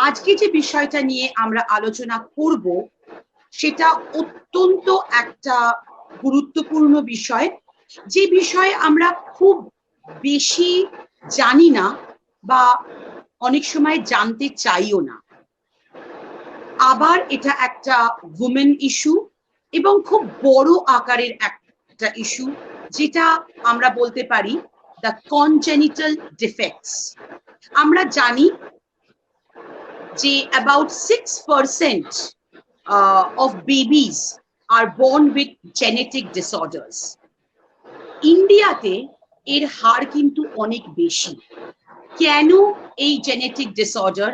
আজকে যে বিষয়টা নিয়ে আমরা আলোচনা করব সেটা অত্যন্ত একটা গুরুত্বপূর্ণ বিষয়, যে বিষয়ে আমরা খুব বেশি জানি না বা অনেক সময় জানতে চাইও না। আবার এটা একটা উইমেন ইস্যু এবং খুব বড় আকারের একটা ইস্যু, যেটা আমরা বলতে পারি দ্য কনজেনিটাল ডিফেক্টস। আমরা জানি যে about 6% of babies are born with genetic disorders. ইন্ডিয়াতে এর হার কিন্তু অনেক বেশি। কেন এই জেনেটিক ডিসঅর্ডার,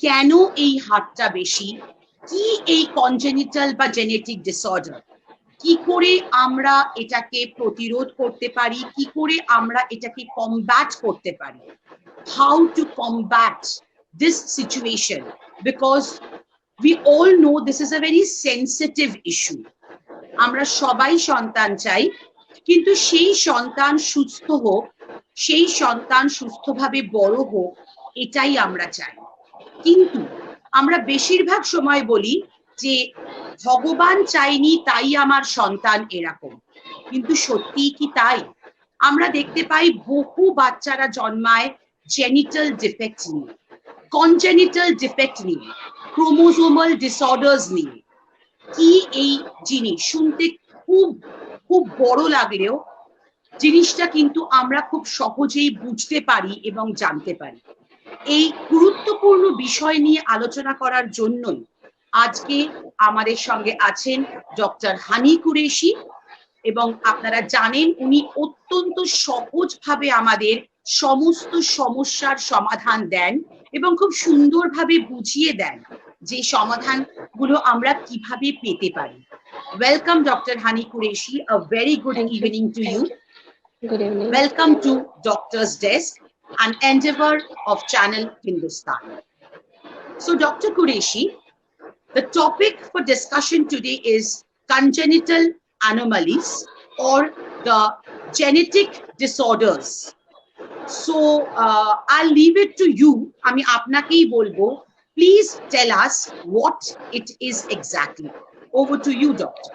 কেন এই হারটা বেশি, কি এই কনজেনিটাল বা জেনেটিক ডিসঅর্ডার, কি করে আমরা এটাকে প্রতিরোধ করতে পারি, কি করে আমরা এটাকে কমব্যাট করতে পারি, how to combat this situation, because we all know this is a very sensitive issue. আমরা সবাই সন্তান চাই, কিন্তু সেই সন্তান সুস্থ হোক, সেই সন্তান সুস্থভাবে বড় হোক, এটাই আমরা চাই। কিন্তু আমরা বেশিরভাগ সময় বলি যে ভগবান চাইনি তাই আমার সন্তান এরকম, কিন্তু সত্যি কি তাই? আমরা দেখতে পাই বহু বাচ্চারা জন্মায় জেনিটাল ডিফেক্ট নিয়ে, কনজেনিটাল ডিফেক্ট নিয়ে, ক্রোমোজোমাল ডিসঅর্ডার্স নিয়ে। কি এই জিনিস শুনতে খুব খুব বড় লাগলেও জিনিসটা কিন্তু আমরা খুব সহজেই বুঝতে পারি এবং জানতে পারি। এই গুরুত্বপূর্ণ বিষয় নিয়ে আলোচনা করার জন্যই আজকে আমাদের সঙ্গে আছেন ডক্টর হানি কুরেশি, এবং আপনারা জানেন উনি অত্যন্ত সহজভাবে আমাদের সমস্ত সমস্যার সমাধান দেন এবং খুব সুন্দরভাবে বুঝিয়ে দেন যে সমাধানগুলো আমরা কিভাবে পেতে পারি। Welcome doctor honey Qureshi, a very good evening to you. Good evening. Welcome to Doctor's Desk, an endeavor of Channel Hindustan. So Dr. Qureshi, the topic for discussion today is congenital anomalies or the genetic disorders. So I'll leave it to you. আমি আপনাকেই বলবো, please tell us what it is exactly. Over to you, doctor.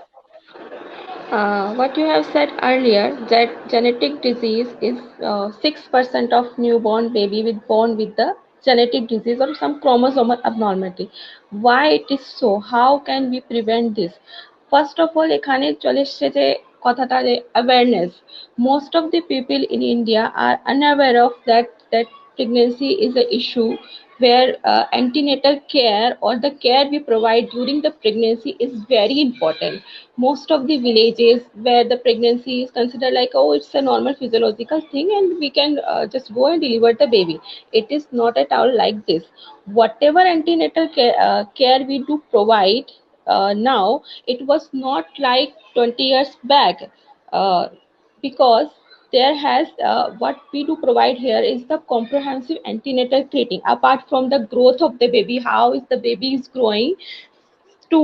What you have said earlier, that genetic disease is 6% of newborn baby born with the genetic disease or some chromosomal abnormality. Why it is so? How can we prevent this? First of all, এখানে চলে এসছে যে কথাটা যে awareness. Most of the people in India are unaware of that pregnancy is an issue, where antenatal care or the care we provide during the pregnancy is very important. Most of the villages where the pregnancy is considered like, oh, it's a normal physiological thing and we can just go and deliver the baby. It is not at all like this. Whatever antenatal care we do provide now, it was not like 20 years back, because there has what we do provide here is the comprehensive antenatal treating. Apart from the growth of the baby, how is the baby is growing, to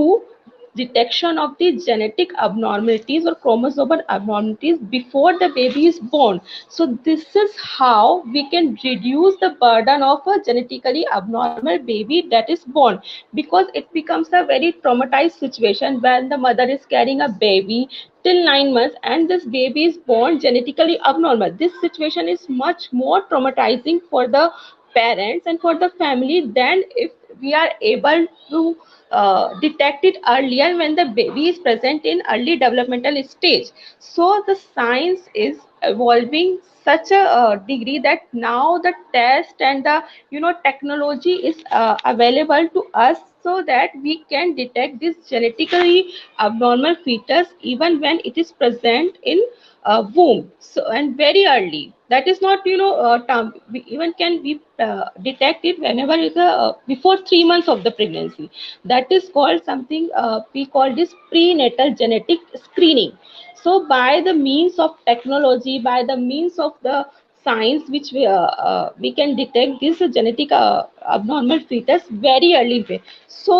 detection of the genetic abnormalities or chromosomal abnormalities before the baby is born. So this is how we can reduce the burden of a genetically abnormal baby that is born, because it becomes a very traumatized situation when the mother is carrying a baby till 9 months and this baby is born genetically abnormal. This situation is much more traumatizing for the parents and for the family than if we are able to detect it earlier when the baby is present in early developmental stage. So the science is evolving such a degree that now the test and the technology is available to us, so that we can detect this genetically abnormal fetus even when it is present in womb, so and very early. That is not term. We even can we detect it whenever it's before 3 months of the pregnancy. That is called something we call this prenatal genetic screening. So by the means of technology, by the means of the science, which we can detect this genetic abnormal fetus very early. So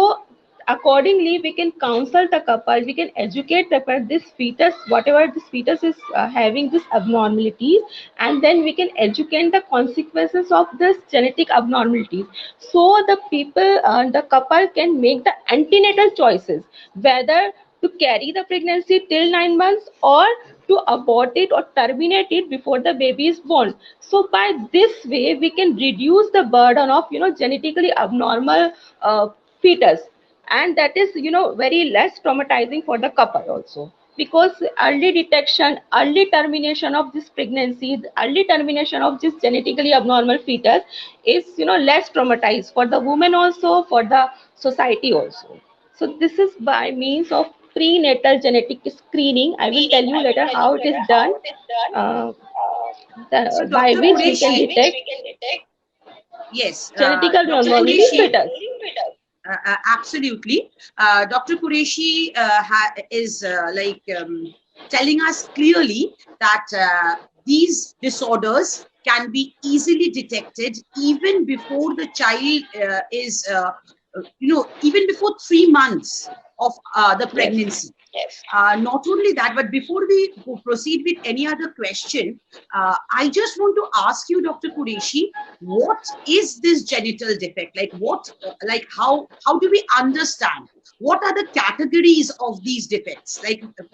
accordingly we can counsel the couple, we can educate the couple, this fetus, whatever this fetus is having this abnormalities, and then we can educate the consequences of this genetic abnormalities, so the people, the couple can make the antenatal choices, whether to carry the pregnancy till 9 months or to abort it or terminate it before the baby is born. So by this way we can reduce the burden of genetically abnormal fetus, and that is very less traumatizing for the couple also, because early detection, early termination of this pregnancy, the early termination of this genetically abnormal fetus is less traumatized for the woman also, for the society also. So this is by means of prenatal genetic screening. I will tell you later how it is done, uh, So, by Dr. which we can Qureshi, detect yes, genetic Dr. abnormality in Qureshi, fetus. absolutely. Dr. Qureshi is telling us clearly that these disorders can be easily detected even before the child is, even before 3 months of the Yes. pregnancy. Not only that, but before we proceed with any other question, I just want to ask you, Dr. Qureshi, what is this genital defect? How do we understand? What are the categories of these defects?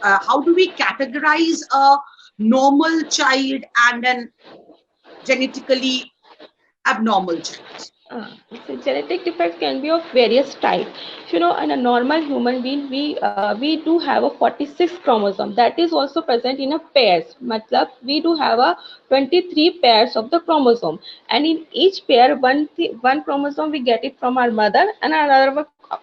How do we categorize a normal child and an genetically abnormal child? So genetic defect can be of various types. In a normal human being, we do have a 46 chromosome that is also present in a pairs. Matlab, we do have a 23 pairs of the chromosome, and in each pair, one chromosome we get it from our mother, and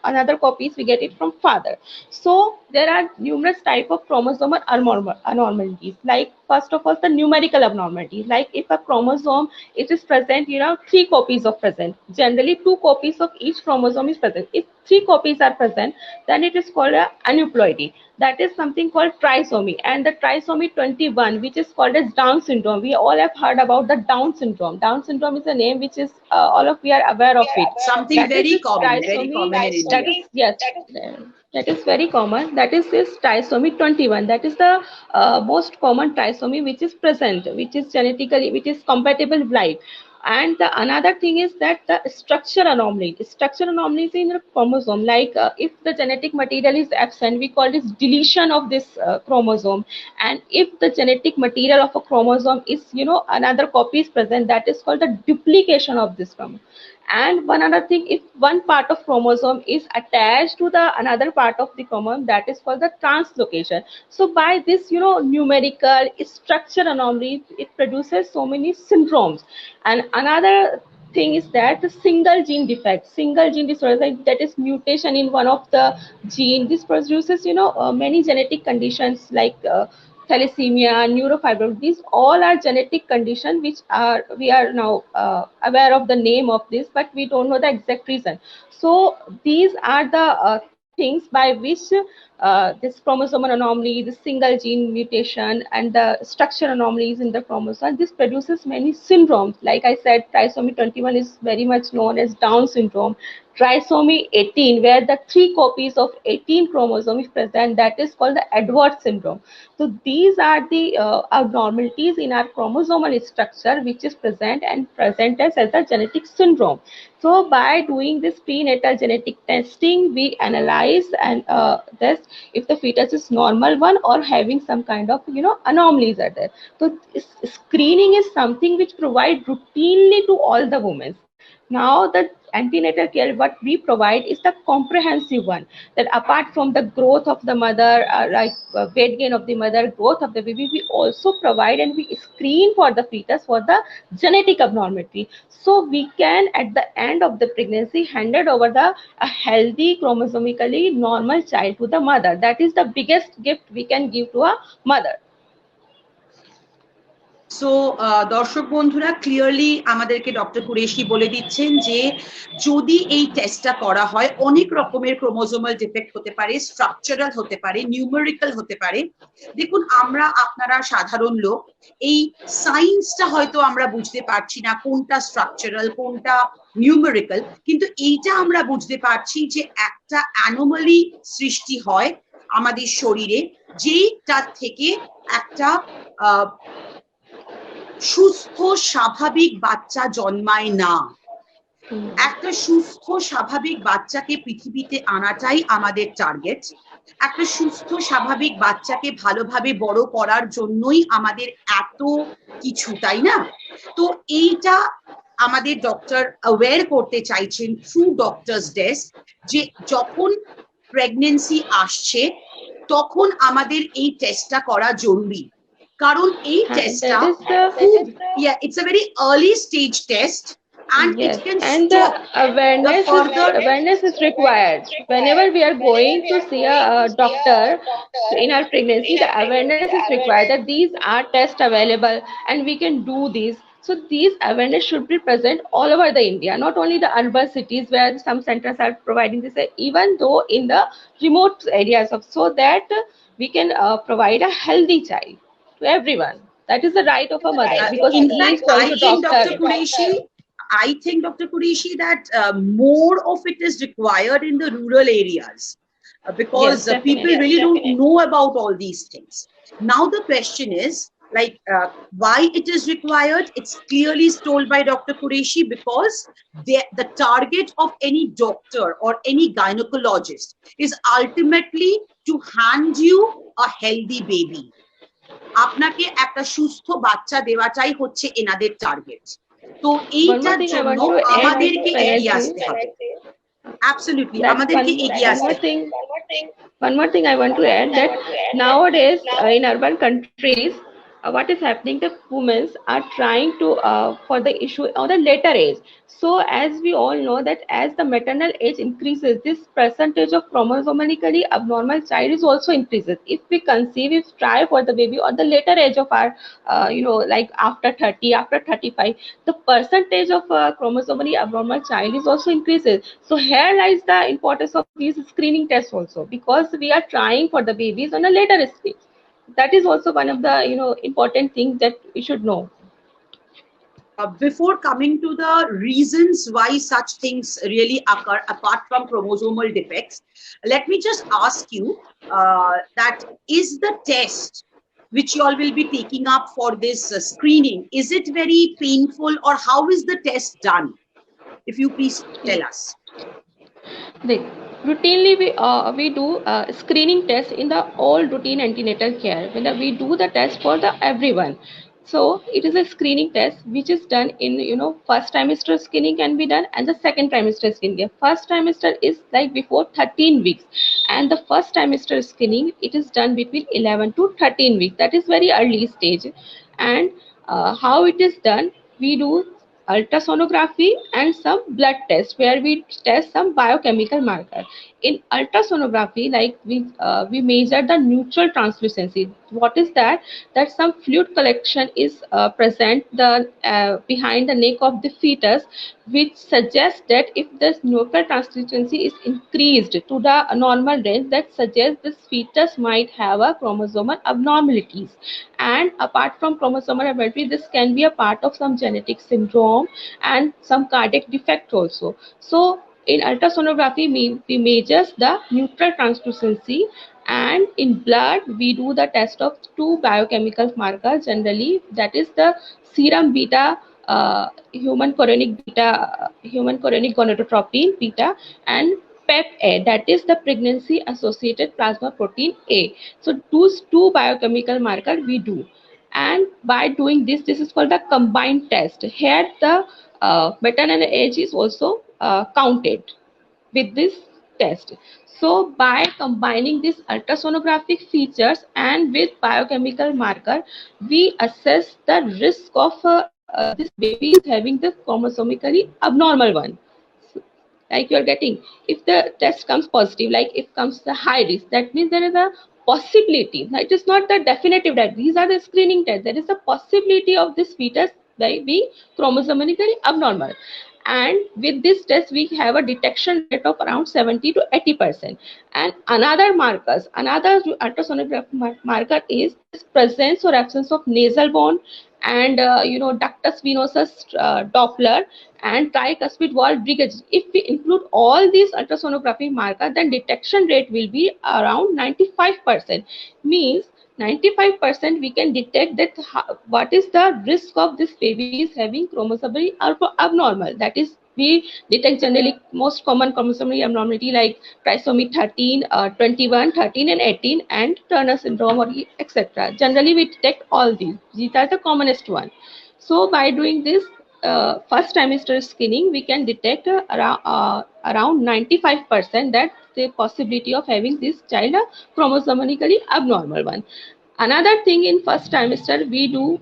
another copies we get it from father. So there are numerous type of chromosomal abnormalities. Like first of all, the numerical abnormalities. Like if a chromosome it is present, three copies of present. Generally, two copies of each chromosome is present. If three copies are present, then it is called a aneuploidy. That is something called trisomy, and the trisomy 21, which is called as Down syndrome. We all have heard about the Down syndrome. Down syndrome is a name which is all of we are aware of it. Something That is very this common, very trisomy. common in That India. is, yes. That is very common. That is this trisomy 21. That is the most common trisomy which is present, which is genetically, which is compatible with life. And the another thing is that the structure anomalies in the chromosome, like if the genetic material is absent, we call this deletion of this chromosome. And if the genetic material of a chromosome is, another copy is present, that is called the duplication of this chromosome. And one other thing, if one part of chromosome is attached to the another part of the chromosome, that is called the translocation. So by this, numerical structure anomaly, it produces so many syndromes. And another thing is that the single gene disorder, like that is mutation in one of the gene, this produces many genetic conditions like thalassemia, neurofibrosis. These all are genetic conditions which are, we are now aware of the name of this, but we don't know the exact reason. So these are the things by which this chromosomal anomaly, the single gene mutation, and the structure anomalies in the chromosome, this produces many syndromes. Like I said, trisomy 21 is very much known as Down syndrome. Trisomy 18, where the three copies of 18 chromosome is present, that is called the Edwards syndrome. So these are the abnormalities in our chromosomal structure which is present and presented as a genetic syndrome. So by doing this prenatal genetic testing, we analyze and this if the fetus is normal one or having some kind of anomalies are there. So screening is something which provide routinely to all the women. Now the antenatal care what we provide is the comprehensive one, that apart from the growth of the mother, weight gain of the mother, growth of the baby, we also provide and we screen for the fetus for the genetic abnormality, so we can at the end of the pregnancy handed over the a healthy chromosomically normal child to the mother. That is the biggest gift we can give to a mother. So দর্শক বন্ধুরা clearly আমাদেরকে doctor Qureshi বলে দিচ্ছেন যে যদি এই টেস্টটা করা হয় অনেক রকমের ক্রোমোজোমাল ডিফেক্ট হতে পারে, স্ট্রাকচারাল হতে পারে, নিউমেরিক্যাল হতে পারে। দেখুন আমরা আপনারা সাধারণ লোক এই সায়েন্সটা হয়তো আমরা বুঝতে পারছি না কোনটা স্ট্রাকচারাল কোনটা নিউমেরিক্যাল, কিন্তু এইটা আমরা বুঝতে পারছি যে একটা অ্যানোমালি সৃষ্টি হয় আমাদের শরীরে যেইটার থেকে একটা সুস্থ স্বাভাবিক বাচ্চা জন্মায় না। একটা সুস্থ স্বাভাবিক বাচ্চাকে পৃথিবীতে আনাটাই আমাদের টার্গেট। একটা সুস্থ স্বাভাবিক বাচ্চাকে ভালোভাবে বড় করার জন্যই আমাদের এত কিছু, তাই না? তো এইটা আমাদের ডক্টর অ্যাওয়্যার করতে চাইছেন থ্রু ডক্টরস ডেস্ক যে যখন প্রেগনেন্সি আসছে তখন আমাদের এই টেস্টটা করা জরুরি, কারণ এই টেস্টটা it's a very early stage test and Yes, it can and stop awareness is required. Whenever we are going to see a doctor in our pregnancy, the awareness is required that these are tests available and we can do these. So these awareness should be present all over the India, not only the urban cities where some centers are providing this, even though in the remote areas of, so that we can provide a healthy child to everyone. That is the right of a mother, because in he fact is also I think Dr. Qureshi that more of it is required in the rural areas because Yes, people definitely. really don't know about all these things. Now the question is like why it is required. It's clearly told by Dr. Qureshi because the target of any doctor or any gynecologist is ultimately to hand you a healthy baby. আপনাকে একটা সুস্থ বাচ্চা দেওয়াটাই হচ্ছে এনাদের target. তো এইটার জন্য আমাদেরকে এগিয়ে আসতে হবে। Absolutely, আমাদেরকে এগিয়ে আসতে হবে। One more thing I want to add, that nowadays in urban countries, what is happening, the women are trying to for the issue on the later age. So as we all know that as the maternal age increases, this percentage of chromosomally abnormal child is also increases. If we conceive, if try for the baby on the later age of our like after 30, after 35, the percentage of chromosomally abnormal child is also increases. So here lies the importance of these screening tests also, because we are trying for the babies on a later stage. That is also one of the important things that we should know. Before coming to the reasons why such things really occur apart from chromosomal defects, let me just ask you that is the test which you all will be taking up for this screening, is it very painful or how is the test done? If you please tell us. Routinely we do screening tests in the all routine antenatal care. When we do the test for the everyone, so it is a screening test which is done in first trimester screening can be done, and the second trimester screening. First trimester is like before 13 weeks, and the first trimester screening it is done between 11 to 13 weeks. That is very early stage. And how it is done, we do ultrasonography and some blood tests where we test some biochemical marker. In ultrasonography, like we measure the neutral translucency. What is that? That some fluid collection is present behind the neck of the fetus, which suggests that if this neutral translucency is increased to the normal range, that suggests this fetus might have a chromosomal abnormalities. And apart from chromosomal abnormality, this can be a part of some genetic syndrome and some cardiac defect also. So in ultrasonography, we measures the neutral translucency, and in blood we do the test of two biochemical markers generally, that is the serum beta, human chorionic gonadotropin beta, and PEP-A, that is the pregnancy associated plasma protein A. So those two biochemical marker we do, and by doing this is called the combined test. Here the maternal age is also counted with this test. So by combining these ultrasonographic features and with biochemical marker, we assess the risk of this baby is having the chromosomically abnormal one. Like you are getting, if the test comes positive, like if comes the high risk, that means there is a possibility. It is not the definitive that these are the screening tests. There is a possibility of this fetus being chromosomally abnormal. And with this test, we have a detection rate of around 70 to 80%. And another markers, another ultrasonography marker is presence or absence of nasal bone and ductus venosus Doppler and tricuspid wall breakage. If we include all these ultrasonography markers, then detection rate will be around 95%. Means 95% we can detect that what is the risk of this baby is having chromosomal abnormal. That is, we detect generally most common chromosomal abnormality like trisomy 13, 21, 13 and 18 and Turner syndrome or etc. Generally we detect all these. These are the commonest one. So by doing this first trimester screening, we can detect around 95% that the possibility of having this child a chromosomally abnormal one. Another thing in first trimester, we do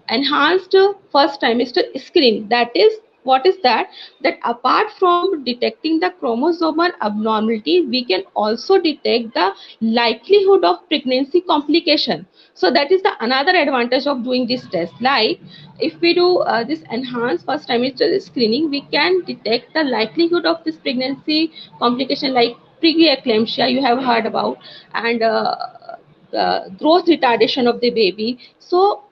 enhanced first trimester screening. That is, what is that? That apart from detecting the chromosomal abnormality, we can also detect the likelihood of pregnancy complication. So that is the another advantage of doing this test. Like if we do this enhanced first trimester screening, we can detect the likelihood of this pregnancy complication like preeclampsia you have heard about, and growth retardation of the baby. So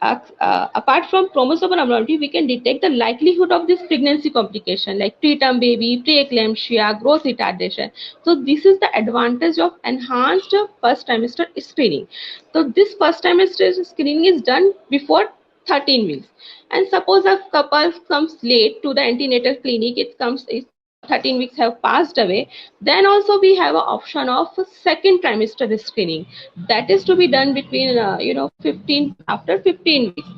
apart from chromosomal abnormality, we can detect the likelihood of this pregnancy complication like preterm baby, preeclampsia, growth retardation. So this is the advantage of enhanced first trimester screening. So this first trimester screening is done before 13 weeks. And suppose a couple comes late to the antenatal clinic, it comes 13 weeks have passed away, then also we have an option of second trimester screening. That is to be done between 15 after 15 weeks.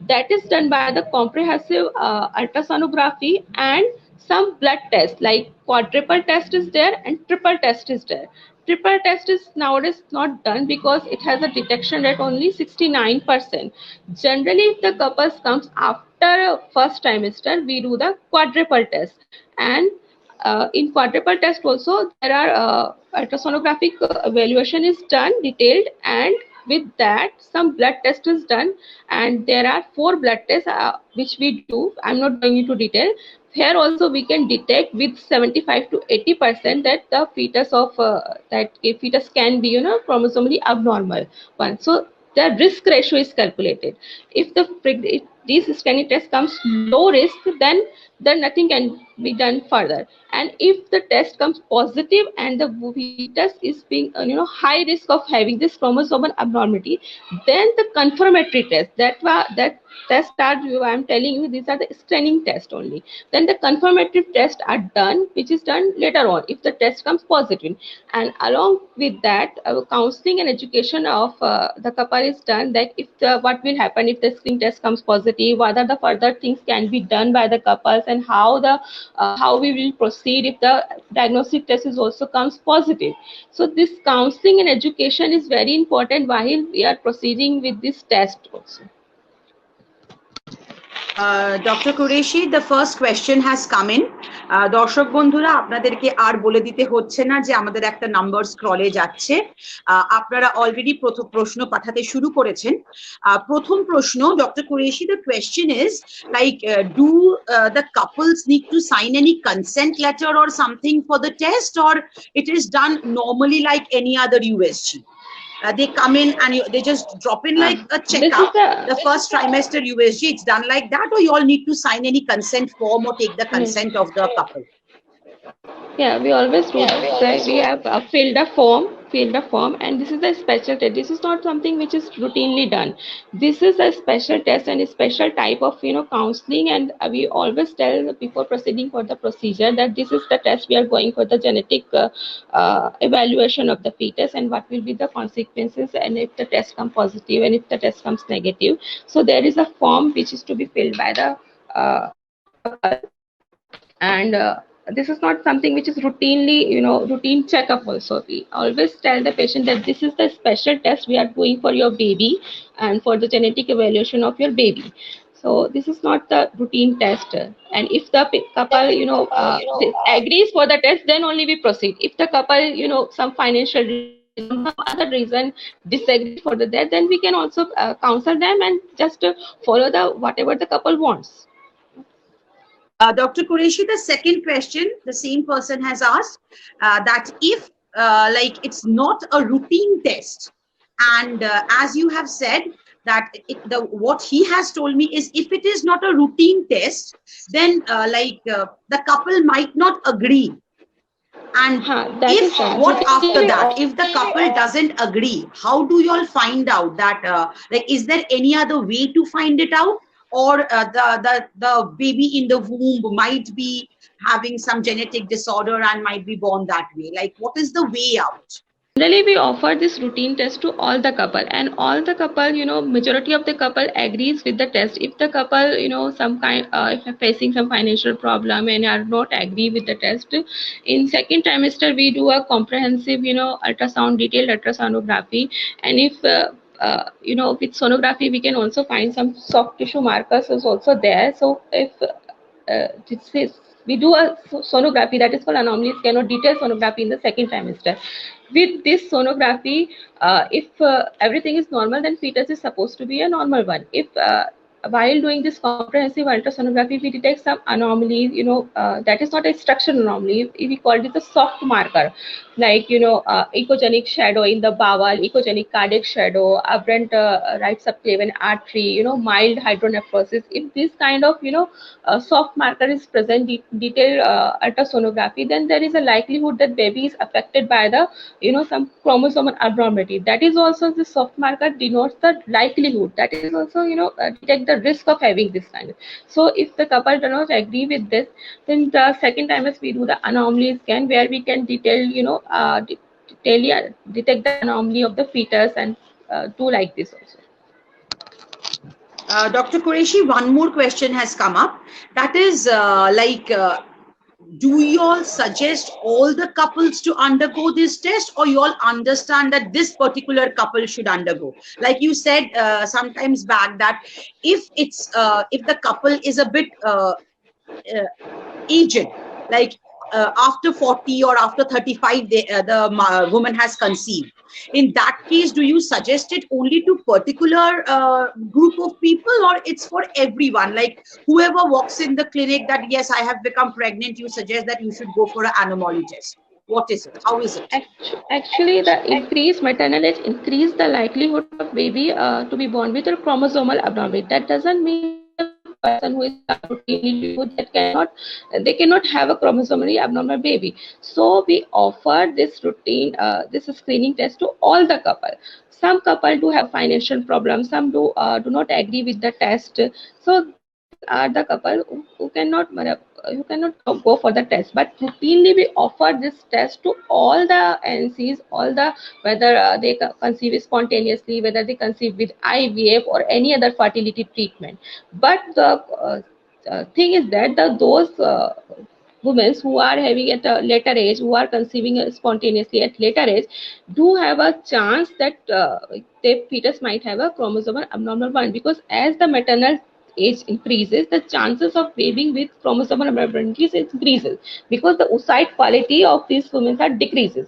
That is done by the comprehensive ultrasonography and some blood tests like quadruple test is there and triple test is there. Triple test is nowadays not done because it has a detection rate only 69%. Generally, if the couples comes after first trimester, we do the quadruple test. And in quadruple test also there are ultrasonographic evaluation is done detailed, and with that some blood test is done, and there are 4 blood tests which we do. I'm not going into detail. Here also we can detect with 75 to 80% that the fetus of that fetus can be chromosomally abnormal one. So the risk ratio is calculated. If if this scanning test comes low risk, then nothing can be done further. And if the test comes positive and the fetus is being high risk of having this chromosomal abnormality, then the confirmatory test that test are I'm telling you, these are the screening test only. Then the confirmatory tests are done, which is done later on if the test comes positive. And along with that, counseling and education of the couple is done, that if what will happen if the screening test comes positive, what are the further things can be done by the couples, and how we will proceed if the diagnostic test is also comes positive. So this counseling and education is very important while we are proceeding with this test also. Dr. Qureshi, the first question has come in. দর্শক বন্ধুরা, আপনাদেরকে আর বলে দিতে হচ্ছে না যে আমাদের একটা নাম্বার স্ক্রলে যাচ্ছে। আপনারা অলরেডি প্রশ্ন পাঠাতে শুরু করেছেন। প্রথম প্রশ্ন, doctor Qureshi, the question is like do the couples need to sign any consent letter or something for the test, or it is done normally like any other USG? They come in and they just drop in like a checkup. The first trimester USG, it's done like that, or you all need to sign any consent form or take the consent of the couple? Yeah, we always do that. We have filled a form, and this is a special test. This is not something which is routinely done. This is a special test and a special type of counseling, and we always tell before proceeding for the procedure that this is the test we are going for, the genetic evaluation of the fetus and what will be the consequences, and if the test comes positive and if the test comes negative. So there is a form which is to be filled by the and this is not something which is routinely, routine checkup also. We always tell the patient that this is the special test we are doing for your baby and for the genetic evaluation of your baby. So this is not the routine test. And if the couple, agrees for the test, then only we proceed. If the couple, some financial some other reason disagree for the death, then we can also counsel them and just follow the whatever the couple wants. Dr. Qureshi, the second question the same person has asked, that if like it's not a routine test, and as you have said that what he has told me is, if it is not a routine test, then the couple might not agree. And That if is right. what after that, if the couple doesn't agree, how do you all find out that like, is there any other way to find it out? Or the baby in the womb might be having some genetic disorder and might be born that way? Like, what is the way out? Generally, we offer this routine test to all the couple, and all the couple, majority of the couple agrees with the test. If the couple, some kind, if are facing some financial problem and are not agree with the test, in second trimester we do a comprehensive, ultrasound, detailed ultrasonography, and if with sonography we can also find some soft tissue markers is also there. So if this is, we do a sonography that is called anomaly scan or detailed sonography in the second trimester. With this sonography, if everything is normal, then fetus is supposed to be a normal one. If while doing this comprehensive ultrasonography, we detect some anomalies, that is not a structural anomaly. We call it a soft marker, like, echogenic shadow in the bowel, echogenic cardiac shadow, aberrant right subclavian artery, mild hydronephrosis. If this kind of, soft marker is present, detailed ultrasonography, then there is a likelihood that baby is affected by the, some chromosomal abnormality. That is also, the soft marker denotes the likelihood. That is also, detect the risk of having this kind. So if the couple does not agree with this, then the second time is we do the anomaly scan, where we can detail, detect the anomaly of the fetus and do like this also. Dr. Qureshi, one more question has come up. That is do you all suggest all the couples to undergo this test, or you all understand that this particular couple should undergo? Like you said sometimes back, that if it's if the couple is a bit aged, like after 40 or after 35, the woman has conceived. In that case, do you suggest it only to particular group of people, or it's for everyone? Like, whoever walks in the clinic that, yes, I have become pregnant, you suggest that you should go for an anomaly test. What is it? How is it? Actually, the increased maternal age increase the likelihood of baby to be born with a chromosomal abnormality. That doesn't mean person who is routinely that they cannot have a chromosomally abnormal baby. So we offer this routine, this screening test to all the couple. Some couple do have financial problems, some do not agree with the test. So these are the couple who cannot go for the test. But routinely we offer this test to all the NCs, all the, whether they conceive spontaneously, whether they conceive with IVF or any other fertility treatment. But the thing is that those women who are having at a later age, who are conceiving spontaneously at later age, do have a chance that their fetus might have a chromosomal abnormal one, because as the maternal age increases, the chances of baby with chromosomal abnormalities increases, because the oocyte quality of these women are decreases.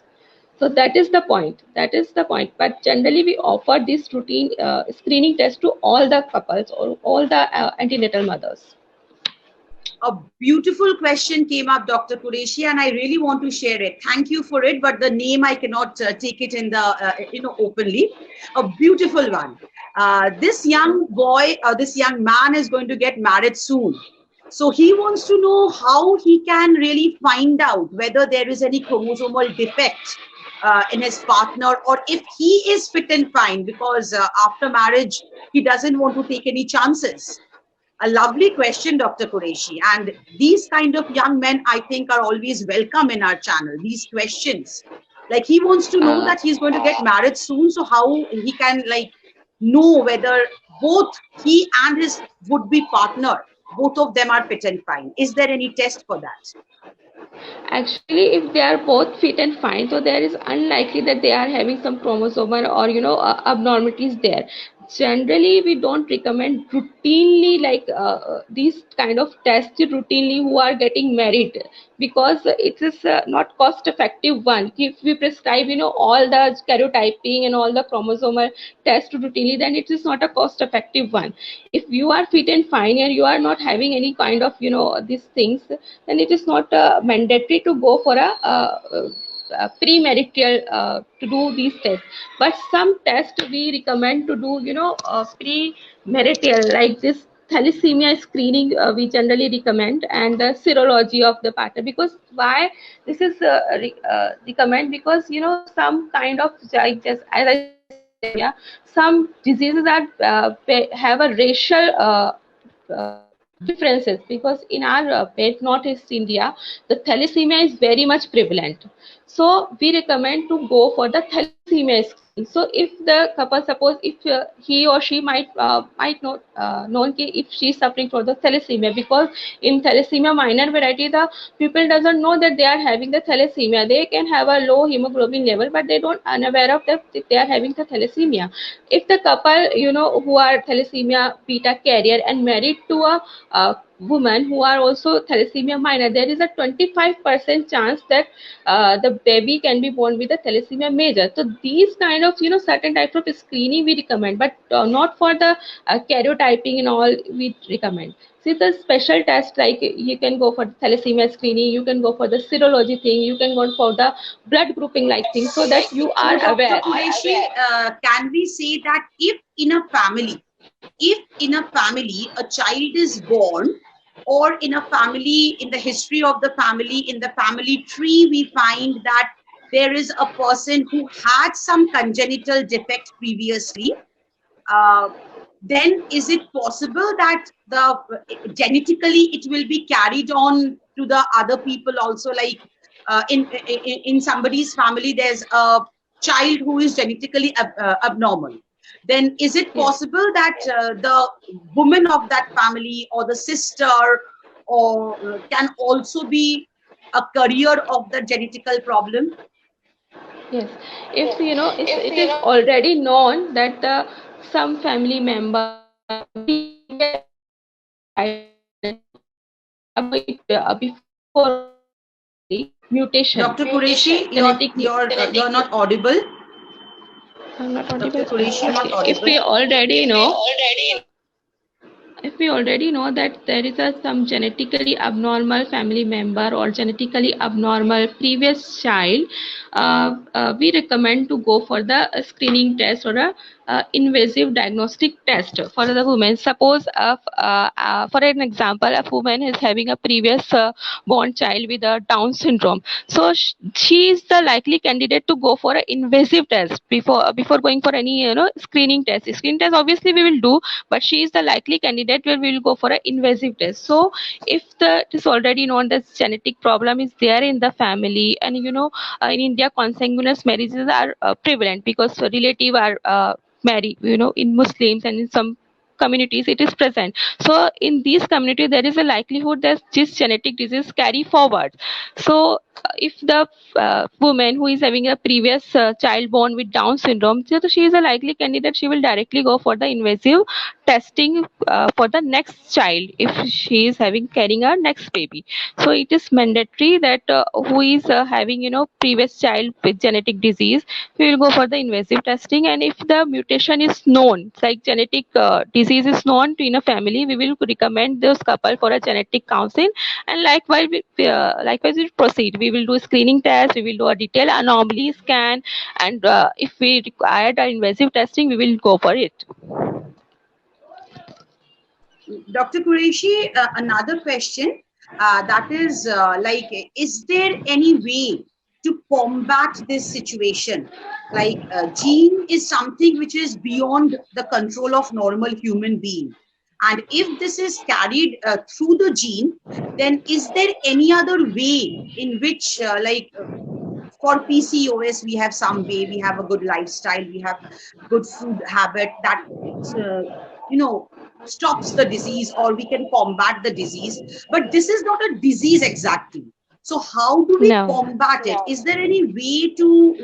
So that is the point. That is the point. But generally, we offer this routine screening test to all the couples or all the antenatal mothers. A beautiful question came up, Dr. Qureshi, and I really want to share it. Thank you for it, but the name I cannot take it in the openly. A beautiful one. This young boy, this young man is going to get married soon. So he wants to know how he can really find out whether there is any chromosomal defect in his partner, or if he is fit and fine, because after marriage, he doesn't want to take any chances. A lovely question, Dr. Qureshi. And these kind of young men, I think, are always welcome in our channel. These questions. Like, he wants to know that he's going to get married soon. So how he can, like, know whether both he and his would-be partner, both of them are fit and fine. Is there any test for that? Actually, if they are both fit and fine, so there is unlikely that they are having some chromosomal or abnormalities there. generally we don't recommend routinely like these kind of tests routinely who are getting married, because it is not cost effective one. If we prescribe all the karyotyping and all the chromosomal tests routinely, then it is not a cost effective one. If you are fit and fine and you are not having any kind of these things, then it is not mandatory to go for a premarital to do these tests. But some tests we recommend to do premarital, like this thalassemia screening we generally recommend, and the serology of the partner. Because why this is recommend, because some kind of, like, just as I said, thalassemia, some diseases that have a racial differences, because in our northeast India, the thalassemia is very much prevalent. So we recommend to go for the thalassemia screening. So if the couple, suppose if he or she might not know if she is suffering from the thalassemia, because in thalassemia minor variety the people doesn't know that they are having the thalassemia. They can have a low hemoglobin level, but they don't unaware of that they are having the thalassemia. If the couple who are thalassemia beta carrier and married to a women who are also thalassemia minor, there is a 25% chance that the baby can be born with a thalassemia major. So these kind of certain types of screening we recommend, but not for the karyotyping and all we recommend. See, the special test, like you can go for the thalassemia screening, you can go for the serology thing, you can go for the blood grouping like thing, so that you are So, Dr. aware. Qureshi, can we say that if in a family a child is born, or in a family, in the history of the family, in the family tree, we find that there is a person who had some congenital defect previously, uh, then is it possible that the genetically it will be carried on to the other people also? Like in somebody's family there's a child who is genetically abnormal, then is it Yes. possible that the woman of that family or the sister or can also be a carrier of the genetical problem? Yes, if if it is already known that some family member previous child have it before mutation, Dr. Qureshi, genetic you're not audible. I'm not Dr. audible. Qureshi, you're not Okay, if audible. we already know, if we already know that there is a some genetically abnormal family member or genetically abnormal previous child, we recommend to go for the screening test or a invasive diagnostic test for the woman. Suppose for an example, a woman is having a previous born child with a Down syndrome, so she is the likely candidate to go for an invasive test before going for any screening test. Screening test obviously we will do, but she is the likely candidate where we will go for an invasive test. So if it is already known that genetic problem is there in the family, and in India consanguineous marriages are prevalent, because relative are married, in Muslims and in some communities it is present. So in these communities there is a likelihood that this genetic disease carry forward. So if the woman who is having a previous child born with Down syndrome, so she is a likely candidate, she will directly go for the invasive testing for the next child if she is having carrying a next baby. So it is mandatory that who is having previous child with genetic disease, we will go for the invasive testing. And if the mutation is known, like genetic disease is known to in a family, we will recommend those couple for a genetic counseling. And likewise we proceed, we will do a screening test, we will do a detailed anomaly scan, and if we require the invasive testing, we will go for it. Dr. Qureshi, another question that is like, is there any way to combat this situation? Like, gene is something which is beyond the control of normal human being. And if this is carried through the gene, then is there any other way in which, for PCOS, we have some way, we have a good lifestyle, we have good food habit that, uh, you know, stops the disease, or we can combat the disease. But this is not a disease exactly. So how do we No. combat it? Is there any way to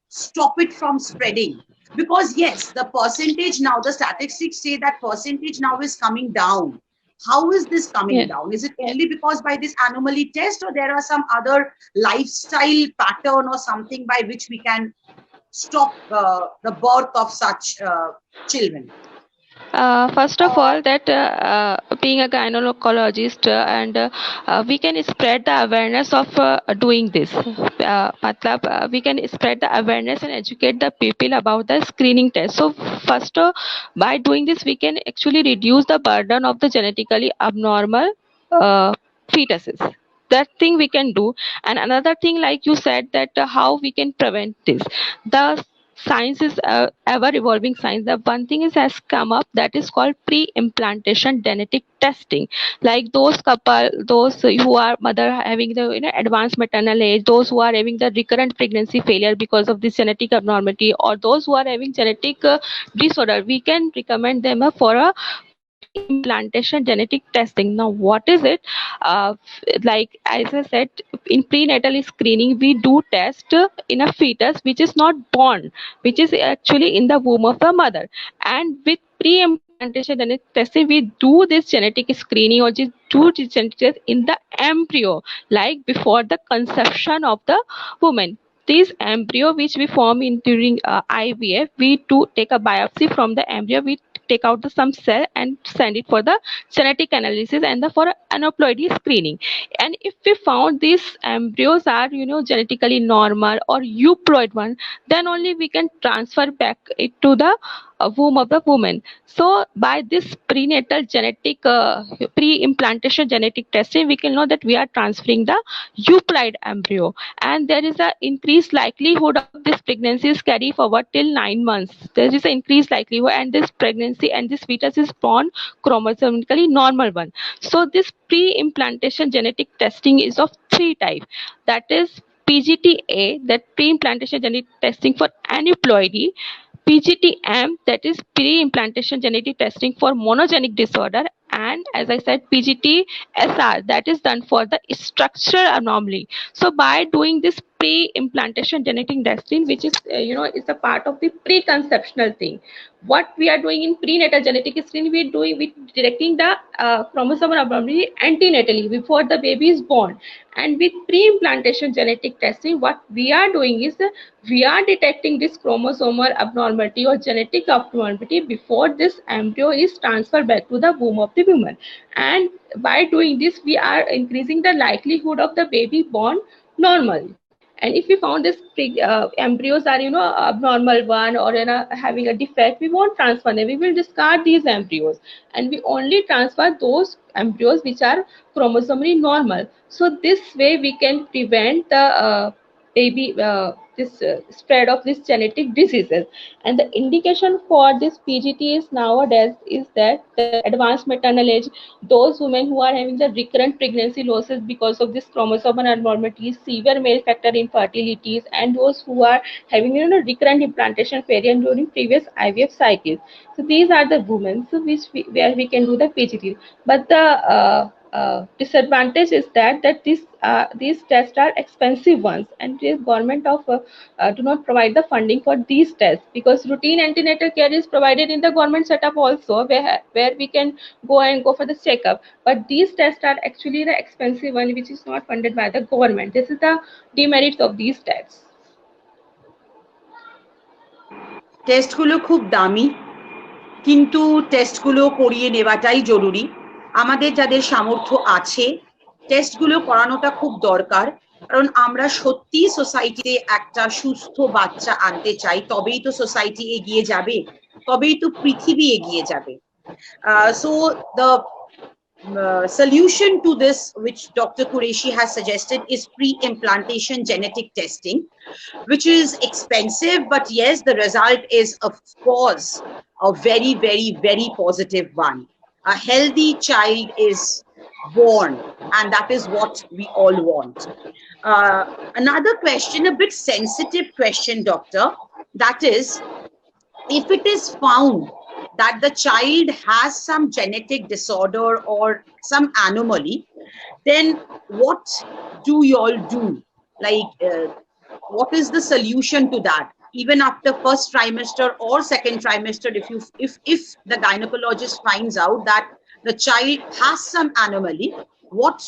stop it from spreading? Because yes, the percentage now, the statistics say that percentage now is coming down. How is this coming Yes. down? Is it only because by this anomaly test, or there are some other lifestyle pattern or something by which we can stop the birth of such children? First of all, that being a gynecologist we can spread the awareness of doing this. We can spread the awareness and educate the people about the screening test. So first, by doing this, we can actually reduce the burden of the genetically abnormal uh, fetuses. That thing we can do. And another thing, like you said, that how we can prevent this. The science is ever evolving science. The one thing is has come up, that is called pre-implantation genetic testing. Like those who are mother having the advanced maternal age, those who are having the recurrent pregnancy failure because of this genetic abnormality, or those who are having genetic disorder, we can recommend them for a pre-implantation genetic testing. Now what is it? Like as I said, in prenatal screening we do test in a fetus which is not born, which is actually in the womb of the mother. And with pre-implantation genetic testing, we do this genetic screening, or just do this genetic test in the embryo, like before the conception of the woman. This embryo which we form in during IVF, we do take a biopsy from the embryo. We take out the some cell and send it for the genetic analysis and the for aneuploidy screening. And if we found these embryos are genetically normal or euploid one, then only we can transfer back it to the womb of the woman. So by this prenatal genetic pre-implantation genetic testing, we can know that we are transferring the euploid embryo, and there is a increased likelihood of this pregnancy is carry forward till 9 months. There is an increased likelihood, and this pregnancy and this fetus is born chromosomically normal one. So this pre-implantation genetic testing is of three type. That is PGTA, that pre-implantation genetic testing for aneuploidy; PGTM, that is pre-implantation genetic testing for monogenic disorder; and as I said, PGTSR, that is done for the structural anomaly. So by doing this pre-implantation genetic testing, which is is a part of the preconceptional thing, what we are doing in prenatal genetic screening, we detecting the chromosomal abnormality antenatally before the baby is born. And with pre-implantation genetic testing, what we are doing is we are detecting this chromosomal abnormality or genetic abnormality before this embryo is transferred back to the womb of the woman. And by doing this, we are increasing the likelihood of the baby born normally. And if we found this embryos are abnormal one, or having a defect, we won't transfer them, we will discard these embryos, and we only transfer those embryos which are chromosomally normal. So this way we can prevent the baby this spread of these genetic diseases. And the indication for this PGT is nowadays is that the advanced maternal age, those women who are having the recurrent pregnancy losses because of this chromosomal abnormalities, severe male factor infertilities, and those who are having recurrent implantation failure during previous IVF cycles. So these are the women so where we can do the PGT. But the disadvantage is that these tests are expensive ones, and the government of do not provide the funding for these tests, because routine antenatal care is provided in the government setup also, where we can go for the checkup. But these tests are actually the expensive one, which is not funded by the government. This is the demerits of these tests. টেস্টগুলো খুব দামি, কিন্তু টেস্টগুলো করিয়ে নেওয়াটাই জরুরি। আমাদের যাদের সামর্থ্য আছে, টেস্টগুলো করানোটা খুব দরকার, কারণ আমরা সত্যি সোসাইটিতে একটা সুস্থ বাচ্চা আনতে চাই, তবেই তো সোসাইটি এগিয়ে যাবে, তবেই তো পৃথিবী এগিয়ে যাবে। So the solution to this, which Dr. Qureshi has suggested, is pre-implantation genetic testing, which is expensive, but yes, the result is of course a very, very, very positive one. A healthy child is born, and that is what we all want. Another question, a bit sensitive question, doctor, that is, if it is found that the child has some genetic disorder or some anomaly, then what do you all do? Like, what is the solution to that? even after first trimester or second trimester, if the gynecologist finds out that the child has some anomaly, what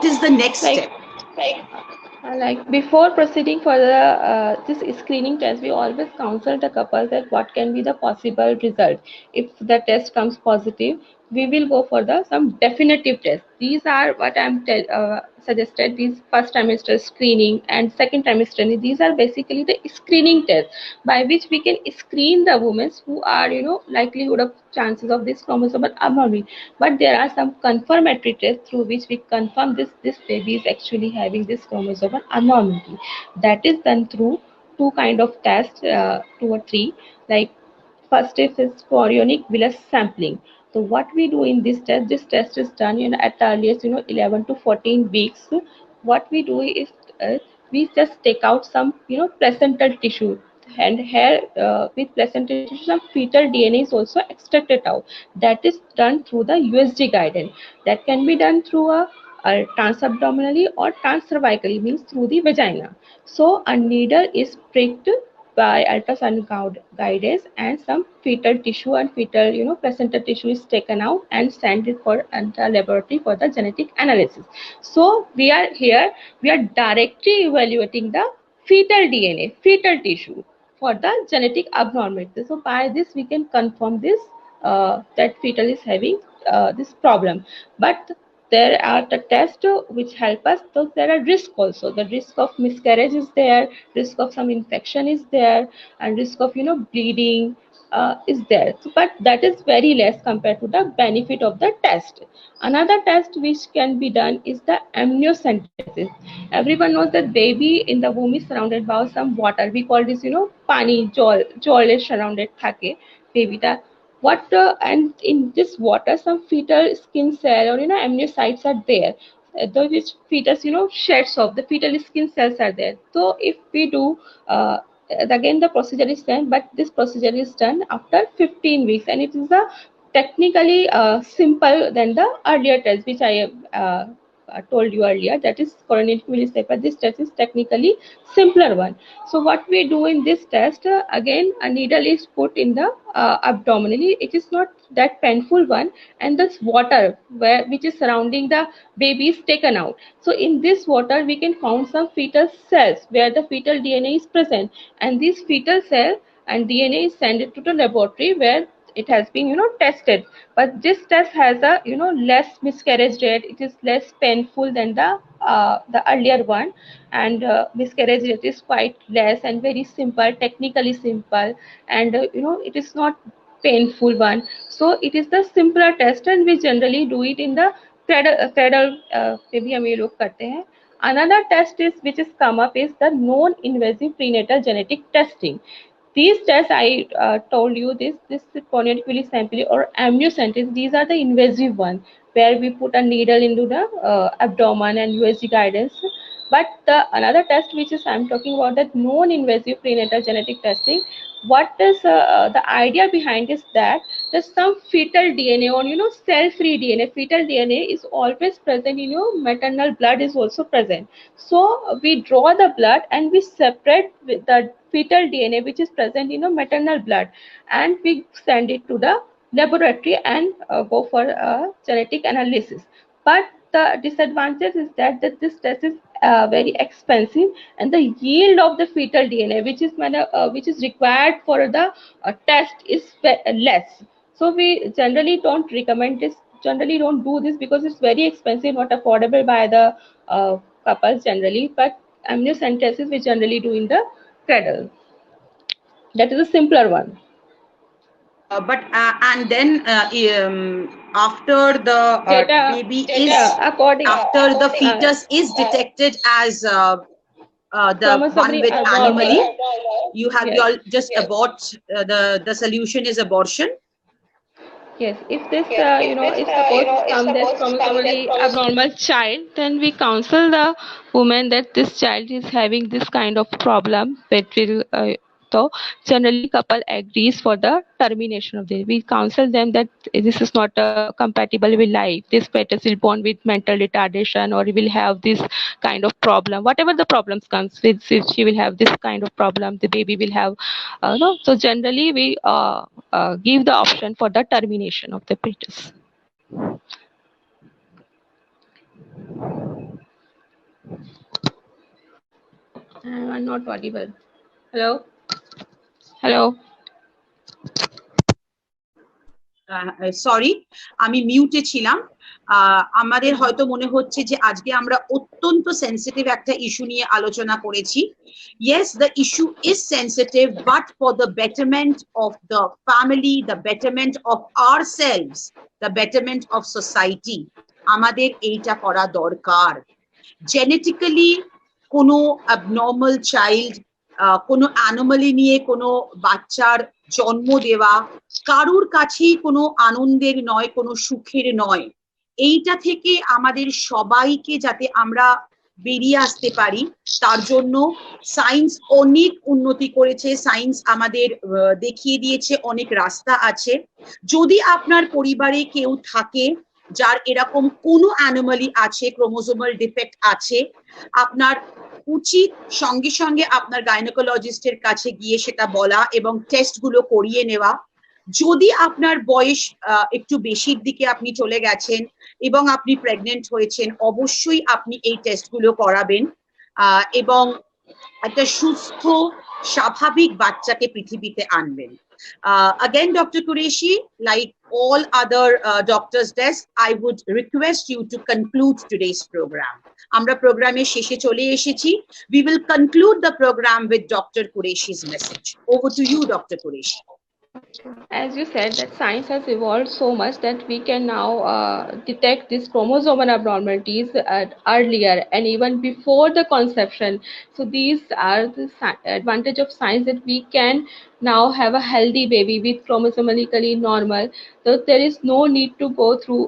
is the next Like, step? like before proceeding for the this screening test, we always counsel the couple that what can be the possible result. If the test comes positive, we will go for the some definitive test. These are what suggested. These first trimester screening and second trimester. These are basically the screening test by which we can screen the women who are likelihood of chances of this chromosomal abnormality. But there are some confirmatory tests through which we confirm this baby is actually having this chromosomal abnormality. That is done through two kind of tests, two or three. Like first is chorionic villus sampling. So what we do in this test is done at the earliest 11 to 14 weeks. What we do is we just take out some placental tissue, and here with placental tissue some fetal DNA is also extracted out. That is done through the USG guidance. That can be done through a transabdominally or transcervically, means through the vagina. So a needle is pricked by ultrasound guidance, and some fetal tissue and fetal placenta tissue is taken out and sent it for the laboratory for the genetic analysis. So we are here, we are directly evaluating the fetal DNA, fetal tissue for the genetic abnormality. So by this we can confirm this that fetal is having this problem. But there are the tests which help us. So there are risk also. The risk of miscarriage is there, risk of some infection is there, and risk of bleeding is there. So, but that is very less compared to the benefit of the test. Another test which can be done is the amniocentesis. Everyone knows that baby in the womb is surrounded by some water. We call this pani, jol is surrounded thake baby. What and in this water some fetal skin cell or amniocytes are there, the which fetus sheds off, the fetal skin cells are there. So if we do again the procedure is done, but this procedure is done after 15 weeks, and it is a technically simple than the earlier test which I told you earlier, that is coronary millisecond. This test is technically simpler one. So what we do in this test, again a needle is put in the abdominally. It is not that painful one, and this water which is surrounding the baby is taken out. So in this water we can found some fetal cells where the fetal DNA is present, and this fetal cell and DNA is sent to the laboratory where it has been tested. But this test has a less miscarriage rate. It is less painful than the earlier one, and miscarriage rate is quite less and very simple, technically simple, and it is not painful one. So it is the simpler test, and we generally do it in the cradle पे भी हम ये लोग करते हैं. Another test is which is come up is the non-invasive prenatal genetic testing. These tests I told you, this corneal sample or amniocentesis, these are the invasive ones where we put a needle into the abdomen and USG guidance. But the another test which is I'm talking about, that non-invasive prenatal genetic testing. What is the idea behind is that there's some fetal DNA or cell-free DNA. Fetal DNA is always present in your maternal blood is also present. So we draw the blood and we separate with the fetal DNA which is present in maternal blood, and we send it to the laboratory and go for a genetic analysis. But the disadvantage is that this test is very expensive, and the yield of the fetal DNA which is required for the test is less. So we generally don't recommend this, generally don't do this because it's very expensive, not affordable by the couples generally. But amniocentesis we generally do in the cradle. That is a simpler one. But and then after the baby is according after the fetus is detected as the one with anomaly, you have Yes. you just abort the solution is abortion. Yes, if this is supposed to come this chromosomally abnormal child, then we counsel the woman that this child is having this kind of problem, which will So generally couple agrees for the termination of this. We counsel them that this is not compatible with life. This fetus will born with mental retardation or will have this kind of problem. Whatever the problems comes with, she will have this kind of problem. The baby will have, no. So generally we give the option for the termination of the fetus. I'm not audible. Hello? Hello? Sorry, আমি মিউটে ছিলাম। আমাদের হয়তো মনে হচ্ছে যে আজকে আমরা অত্যন্ত সেন্সিটিভ একটা ইস্যু নিয়ে আলোচনা করেছি। Yes, the issue is sensitive, but for the betterment of the family, the betterment of ourselves, the betterment of society, আমাদের এইটা করা দরকার। জেনেটিক্যালি কোনো abnormal child, কোনো অ্যানোমালি নিয়ে কোনো বাচ্চার জন্ম দেওয়া কারুর কাছেই কোনো আনন্দের নয়, কোনো সুখের নয়। এইটা থেকে আমাদের সবাইকে যাতে আমরা বেরিয়ে আসতে পারি, তার জন্য সায়েন্স অনেক উন্নতি করেছে, সায়েন্স আমাদের দেখিয়ে দিয়েছে অনেক রাস্তা আছে। যদি আপনার পরিবারে কেউ থাকে যার এরকম কোনো অ্যানোমালি আছে, ক্রোমোজোমাল ডিফেক্ট আছে, আপনার উচিত সঙ্গে সঙ্গে আপনার গাইনোকোলজিস্টের কাছে গিয়ে সেটা বলা এবং টেস্টগুলো করিয়ে নেওয়া। যদি আপনার বয়স একটু বেশির দিকে আপনি চলে গেছেন এবং আপনি প্রেগনেন্ট হয়েছেন, অবশ্যই আপনি এই টেস্টগুলো করাবেন এবং একটা সুস্থ স্বাভাবিক বাচ্চাকে পৃথিবীতে আনবেন। Again, Dr. Qureshi, like all other doctors' desk, I would request you to conclude today's program. Amra programmer sheshe chole eshechi. We will conclude the program with Dr. Qureshi's message. Over to you, Dr. Qureshi. As you said, that science has evolved so much that we can now detect these chromosomal abnormalities earlier and even before the conception. So these are the advantage of science, that we can now have a healthy baby with chromosomally normal. So there is no need to go through,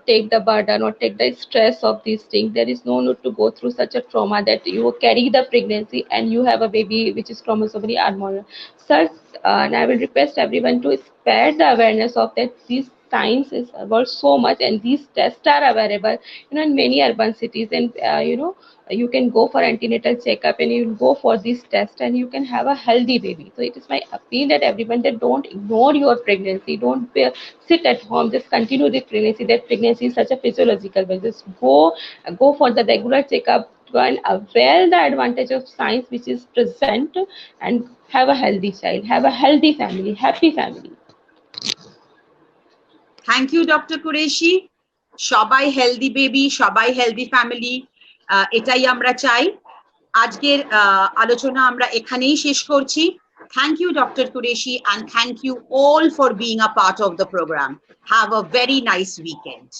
take the burden or take the stress of these things. There is no need to go through such a trauma that you carry the pregnancy and you have a baby which is chromosomally abnormal. Such, and I will request everyone to spread the awareness of that this science is about so much, and these tests are available, in many urban cities, and you can go for antenatal checkup and you will go for this test and you can have a healthy baby. So it is my appeal that everyone, that don't ignore your pregnancy, don't sit at home, just continue the pregnancy. That pregnancy is such a physiological way. Just go for the regular checkup and avail the advantage of science which is present, and have a healthy child, have a healthy family, happy family. Thank you, Dr. Qureshi. সবাই healthy baby, সবাই healthy family, এটাই আমরা চাই। আজকের আলোচনা আমরা এখানেই শেষ করছি। Thank you, Dr. Qureshi, and thank you all for being a part of the program. Have a very nice weekend.